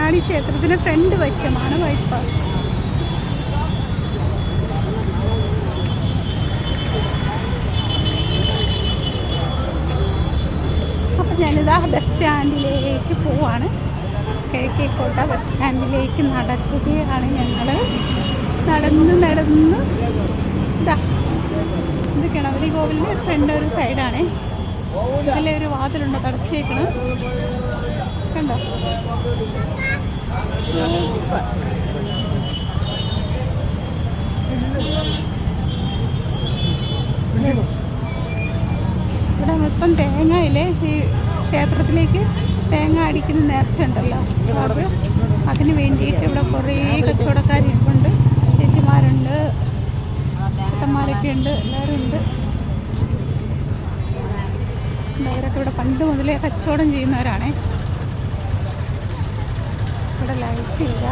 ഭദ്രകാളി ക്ഷേത്രത്തിൻ്റെ ഫ്രണ്ട് വശമാണ് ബൈപ്പാസ്. അപ്പം ഞാനിതാ ബസ് സ്റ്റാൻഡിലേക്ക് പോവാണ്. കിഴക്കേക്കോട്ട ബസ് സ്റ്റാൻഡിലേക്ക് നടക്കുകയാണ് ഞങ്ങൾ. നടന്ന് ഇതാ ഇത് ഗണപതി കോവിലിൻ്റെ ഫ്രണ്ട് ഒരു സൈഡാണ്. ഇതിലെ ഒരു വാതിലുണ്ട് തടച്ചേക്കണം, കണ്ടോ? ഇവിടെ മൊത്തം തേങ്ങയില്ലേ, ഈ ക്ഷേത്രത്തിലേക്ക് തേങ്ങ അടിക്കുന്ന നേർച്ച ഉണ്ടല്ലോ, അത് അതിന് വേണ്ടിയിട്ട് ഇവിടെ കുറേ കച്ചവടക്കാരിപ്പുണ്ട്. ചേച്ചിമാരുണ്ട്, ചേട്ടന്മാരൊക്കെ ഉണ്ട്, എല്ലാവരും ഉണ്ട്. അവരൊക്കെ ഇവിടെ പണ്ട് മുതലേ കച്ചവടം ചെയ്യുന്നവരാണേ. ഇവിടെ ലൈറ്റ് ഇല്ല.